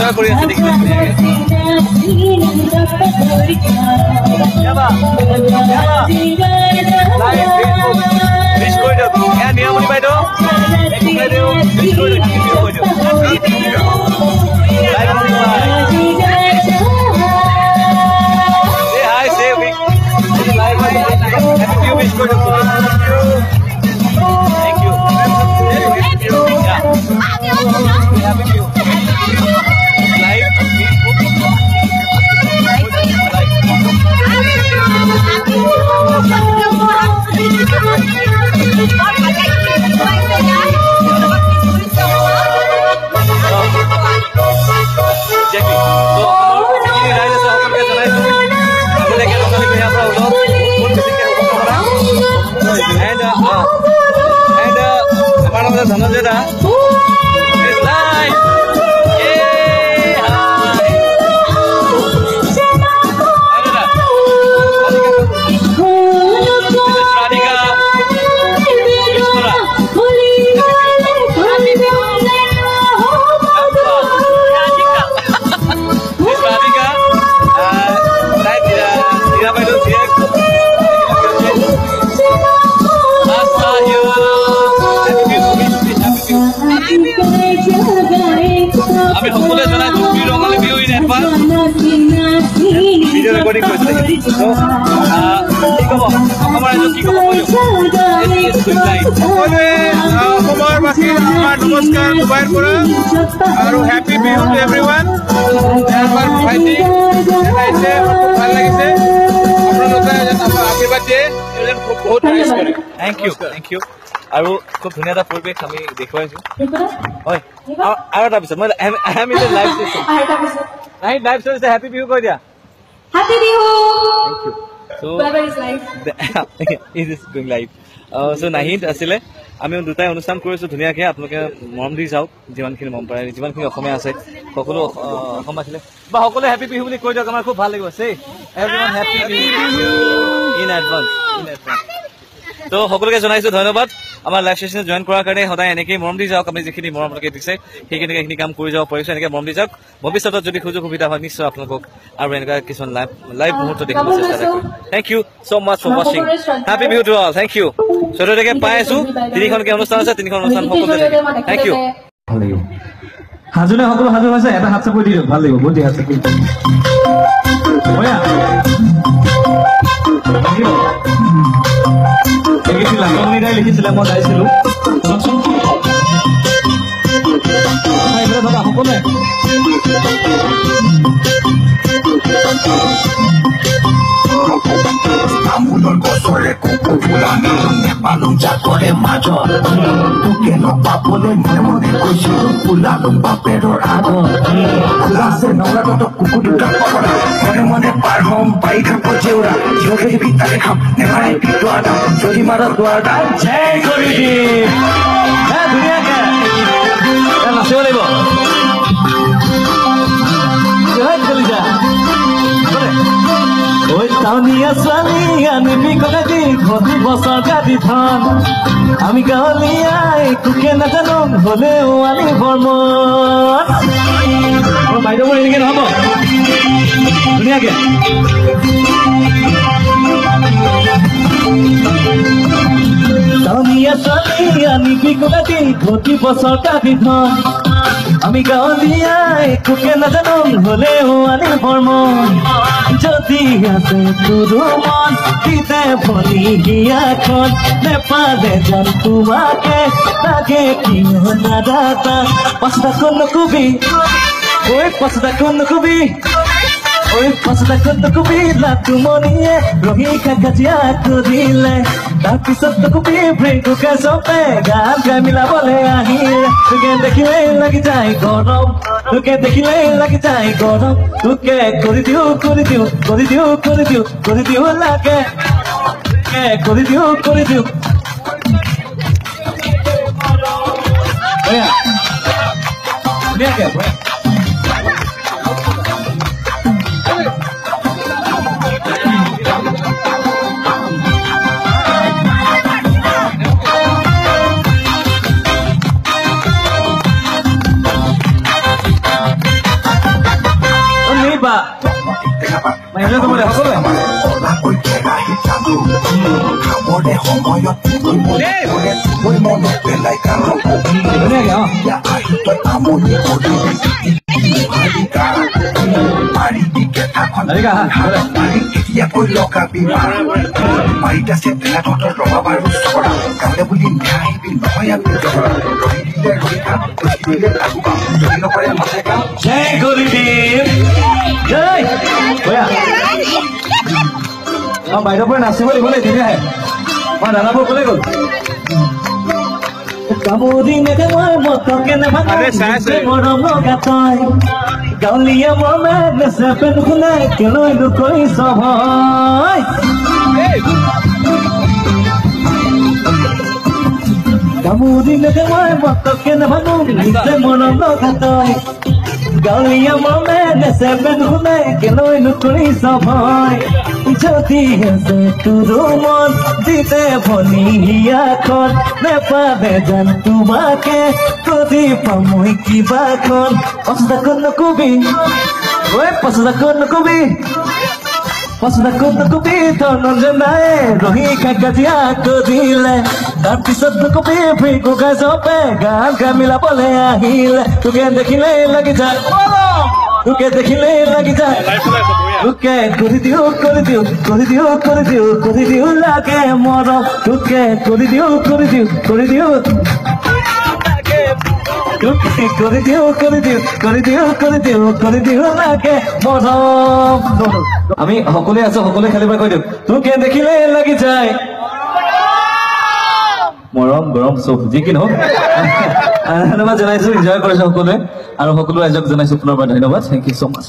Enjoy কৰি আছে দেখিছে নিয়মনি বাইদেউ ধনঞ্জয় দা আমি সকলোৱে জনাইছো Rongali Bihu in advance video' recording কৰিছে ঠিক হ'ব অসমৰ ৰাইজক কি ক'ব অসমৰবাসী আমাৰ নমস্কাৰ মোবাইল পৰা আৰু হেপী বিহু টু এভৰিৱান আমাৰ ভাইটি জনাইছে ভাল লাগিছে আপোনালোকে আশীৰ্বাদ দিয়ে বহুত নাইচ কৰে থেংক ইউ আৰু খুব ধুনীয়া এটা পৰিৱেশ আমি দেখুৱাইছো হয় আৰু এটা পিছত মই লাইভ চলিছে হেপী বিহু কৈ দিয়া Happy Bihu! Thank you. So, whoever is live. It is going live. So, Nahid asile, আমি দুটাই অনুষ্ঠান কৰিছো ধুনীয়াকে আপোনালোকে মৰম দি যাওক যিমানখিনি মৰম পাৰে যিমানখিনি অসমীয়া আছে সকলো অসম আছিলে বা সকলো হেপী বিহু বুলি কৈ দিয়ক আমাৰ খুব ভাল লাগিব সে everyone happy Bihu in advance তো সকলোকে জনাইছো ধন্যবাদ আমাৰ লাইভ সেশনে জয়েন কৰাৰ কাৰণে সদায় এনেকৈ মৰম দি যাওক আপুনি যিখিনি মৰম আপোনালোকে দিছে সেইখিনি কাম কৰি যাব পাৰিছে এনেকৈ মৰম দি যাওক ভৱিষ্যতত যদি সুযোগ সুবিধা হয় নিশ্চয় আপোনালোকক আৰু এনেকুৱা কিছুমান লাইভ মুহূৰ্ত দেখিবলৈ চেষ্টা কৰিম thank you so' much for ৱাচিং happy Bihu to all thank you চৈধ্যতাৰিখে পাই আছো তিনিখনকে অনুষ্ঠান আছে তিনিখন অনুষ্ঠান সকলোতে থেংক ইউ ভাল লাগিব হাজুনে সকলো হাজু হৈছে এটা হাত চাপৰি দি দিয়ক ভাল লাগিব বহুত হাত চাপৰি লিখিছিলে মই গাইছিলো সকলোৱে তামোলৰ গছৰে কুকুৰ ফুলানি নেপালো জাকৰে মাজত তোকে নপাবলৈ মনে মনে কৈছিলো ফুলালো বাপেৰৰ আগত ফুলাছে নলাগত কুকুৰ দুটা পকৰা মনে মনে পাৰ হম পাই থাকো জেউৰা জিৰকে দিবি তাকে খাম নেমাৰে পিটোৱা দাম যদি মাৰা দুৱাৰ দাম জয় কৰি দিম ধুনীয়াকে নাচিব লাগিব টাউনীয়া ছোৱালী আনিবি কলেজি ঘটি বছৰ গাড়ী ধন আমি গাঁৱলীয়াই তোকে নাজানো হলেও আনি বৰ্মন বাইদেউ মোৰ এনেকে নহব ধুনীয়াকে টাউনীয়া ছোৱালী আনিবি কলেজি ঘটি বছৰ গাড়ী ধন আমি গাঁৱলীয়াই তোকে নাজানো হলেও আনি বৰ্মন যদি আছে তোৰ মন দিতে ভৰি গিয়াখন নেপালে জান তোমাকে তাকে কিয় নাদাতা পাঁচটাখন নকবি ঐ পাঁচটাখন নকবি ঐ পাঁচটাখন নকবি লাটুমনিয়ে ৰহি কাজিয়া কৰিলে তাৰপিছত নকবি ব্ৰেকুকে চবে গান গাই মিলাবলৈ আহিলে তোকে দেখিলেই লাগি যায় গৰম তোকে দেখিলেই লাগি যায় গৰম তোকে কৰি দিও লাগে কৰি দিও ধুনীয়াকে মাৰিলে তোমালে সকলোৱে কলাকৈ কেৰাহী জানো খাবলে সময়ত মই মনত পেলাই কাৰণ ধুনীয়াকে এতিয়া আহি তই আমনি কৰি মাৰি দি কেঁঠাখন মাৰি কেতিয়াকৈ লগাবি মাৰিত আছে তেলা তহঁতৰ ৰবা বাৰু চৰা গালে বুলি নাহিবি নহয় আমি ৰহি দিলে ৰহি খাম ৰহি দিলে লাগু পাম ৰহি নকৰে মাছে কাম জয় গুৰুদেৱ জয় বয়া বাইদেউৰ পৰা নাচিব লাগিব দেই ধুনীয়াহে মই দাদাবোৰ ক'লে গ'ল কামুৰি নেদেৱাই মতকে নেভাগে মৰম লগা তই গাঁৱলীয়া মৰমে নেচে পেন শুনে কেলৈ নকৰিছ ভয় কামুৰি নেদেৱাই মতকে নেভাগো নিজে মৰম লগা তই গাঁৱলীয়া মৰমে নেচে পেন শুনে কেলৈ নকৰিছ ভয় যদি আছে তোৰ মন দিতে ভনিয়াখন নেপালে যেন তোমাকে যদি পামই কিবাখন পচন্দাখন নকবি ঐ পচন্দাখন নকবি পচন্দাখন নকবি ধৰণৰ যে নাই ৰহি কাজিয়া কৰিলে তাৰপিছত নকবি ফ্ৰিকো গাই জপে গান গাই মিলাবলে আহিলে তোকে দেখিলেই লাগি যায় তোকে দেখিলেই লাগি যায় তোকে কৰি দিও কৰি দিও কৰি দিও কৰি দিও কৰি দিও লাগে মৰম তোকে কৰি দিও কৰি দিও কৰি দিও তোকে কৰি দিও কৰি দিও কৰি দিও কৰি দিও কৰি দিও লাগে মৰম আমি সকলোৱে আছো সকলোৱে খালি কৈ দিওঁ তোকে দেখিলেই লাগি যায় মৰম গৰম চব যি কি নহওক ধন্যবাদ জনাইছো এনজয় কৰিছো সকলোৱে আৰু সকলো ৰাইজক জনাইছো পুনৰবাৰ ধন্যবাদ থেংক ইউ ছ' মাছ